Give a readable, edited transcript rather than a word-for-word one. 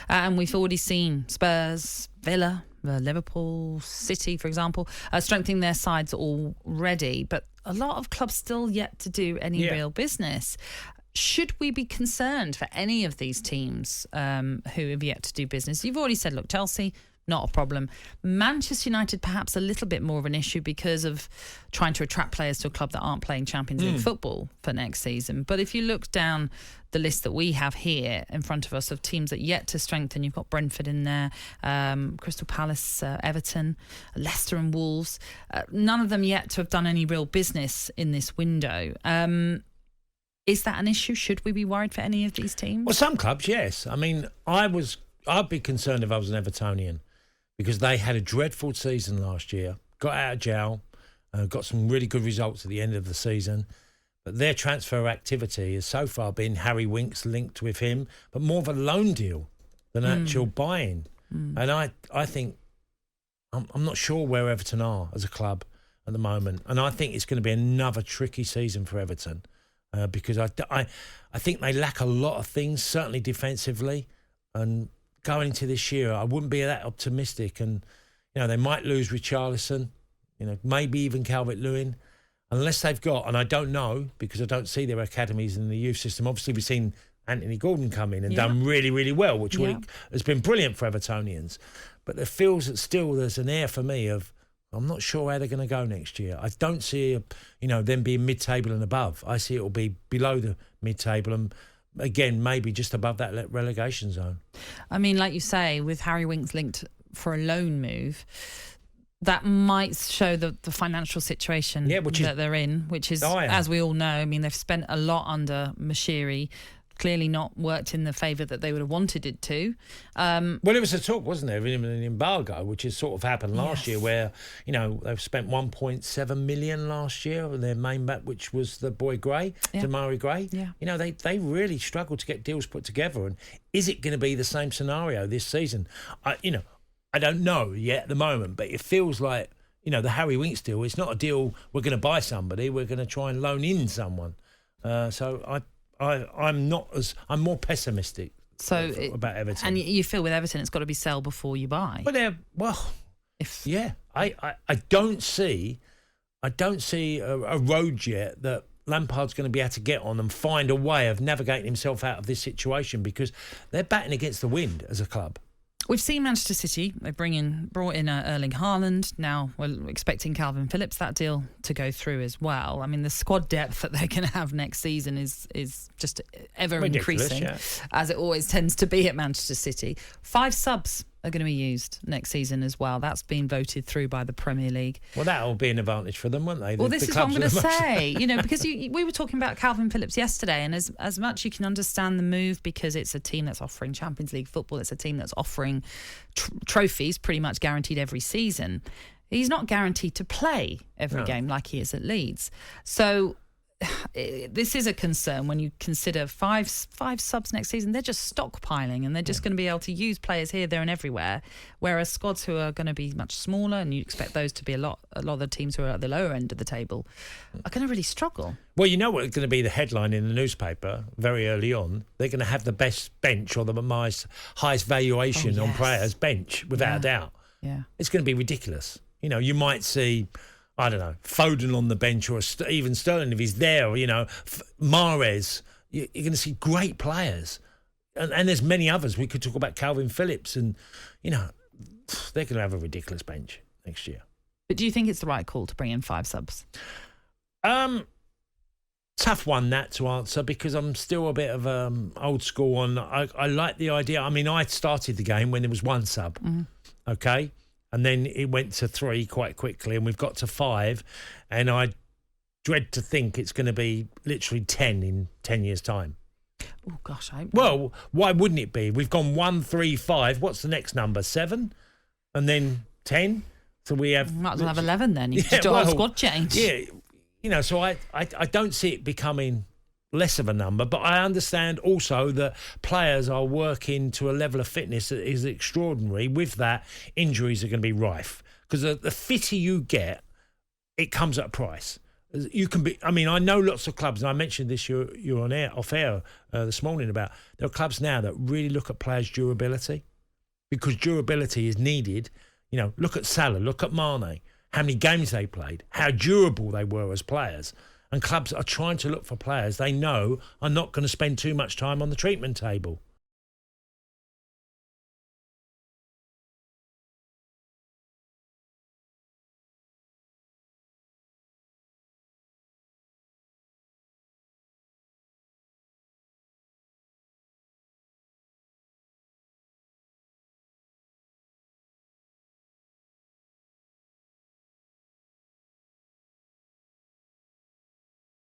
And we've already seen Spurs, Villa, Liverpool, City, for example, strengthening their sides already. But a lot of clubs still yet to do any real business. Should we be concerned for any of these teams who have yet to do business? You've already said, look, Chelsea, not a problem. Manchester United, perhaps a little bit more of an issue because of trying to attract players to a club that aren't playing Champions League football for next season. But if you look down the list that we have here in front of us of teams that yet to strengthen, you've got Brentford in there, Crystal Palace, Everton, Leicester and Wolves. None of them yet to have done any real business in this window. Is that an issue? Should we be worried for any of these teams? Well, some clubs, yes. I mean, I'd be concerned if I was an Evertonian because they had a dreadful season last year, got out of jail, got some really good results at the end of the season. But their transfer activity has so far been Harry Winks linked with him, but more of a loan deal than actual buying. And I think, I'm not sure where Everton are as a club at the moment. And I think it's going to be another tricky season for Everton. Because I think they lack a lot of things, certainly defensively. And going into this year, I wouldn't be that optimistic. And, they might lose Richarlison, maybe even Calvert-Lewin, unless they've got, and I don't know, because I don't see their academies in the youth system. Obviously, we've seen Anthony Gordon come in and done really, really well, which has been brilliant for Evertonians. But there feels that still there's an air for me of, I'm not sure how they're going to go next year. I don't see, them being mid-table and above. I see it will be below the mid-table and, again, maybe just above that relegation zone. I mean, like you say, with Harry Winks linked for a loan move, that might show the financial situation that they're in, which is, as we all know, I mean, they've spent a lot under Mashiri, clearly not worked in the favour that they would have wanted it to. Well, it was a talk, wasn't there, of an embargo, which has sort of happened last year where, they've spent 1.7 million last year on their main back, which was the boy Gray, Damari Gray. Yeah. They really struggled to get deals put together. And is it going to be the same scenario this season? I don't know yet at the moment, but it feels like, the Harry Winks deal, it's not a deal we're going to buy somebody, we're going to try and loan in someone. So I'm more pessimistic about Everton. And you feel with Everton, it's got to be sell before you buy. I don't see a road yet that Lampard's going to be able to get on and find a way of navigating himself out of this situation because they're batting against the wind as a club. We've seen Manchester City, they brought in Erling Haaland. Now we're expecting Calvin Phillips, that deal to go through as well. I mean, the squad depth that they're going to have next season is just ever increasing, as it always tends to be at Manchester City. 5 subs are going to be used next season as well. That's been voted through by the Premier League. Well, that'll be an advantage for them, won't they? Well, this is what I'm going to say, because we were talking about Calvin Phillips yesterday, and as much you can understand the move because it's a team that's offering Champions League football, it's a team that's offering trophies pretty much guaranteed every season. He's not guaranteed to play every game like he is at Leeds. So this is a concern when you consider five subs next season. They're just stockpiling and they're just going to be able to use players here, there and everywhere, whereas squads who are going to be much smaller, and you expect those to be a lot of the teams who are at the lower end of the table, are going to really struggle. Well, you know what's going to be the headline in the newspaper very early on? They're going to have the best bench or the highest valuation on players bench, without a doubt. Yeah, it's going to be ridiculous. You might see, I don't know, Foden on the bench or even Sterling if he's there, or, Mahrez. You're going to see great players. And there's many others. We could talk about Calvin Phillips and, they're going to have a ridiculous bench next year. But do you think it's the right call to bring in 5 subs? Tough one, that, to answer, because I'm still a bit of old school on. I like the idea. I mean, I started the game when there was 1 sub, okay? And then it went to 3 quite quickly, and we've got to 5. And I dread to think it's going to be literally 10 in 10 years' time. Oh, gosh. Well, why wouldn't it be? We've gone 1, 3, 5. What's the next number? 7? And then 10? So we have... Might as well have 11 then. You could do a whole squad change. Yeah, so I don't see it becoming less of a number, but I understand also that players are working to a level of fitness that is extraordinary. With that, injuries are going to be rife because the fitter you get, it comes at a price. You can be. I mean, I know lots of clubs, and I mentioned this you're on air off air this morning about there are clubs now that really look at players' durability, because durability is needed. You know, look at Salah, look at Mane, how many games they played, how durable they were as players. And clubs are trying to look for players they know are not going to spend too much time on the treatment table.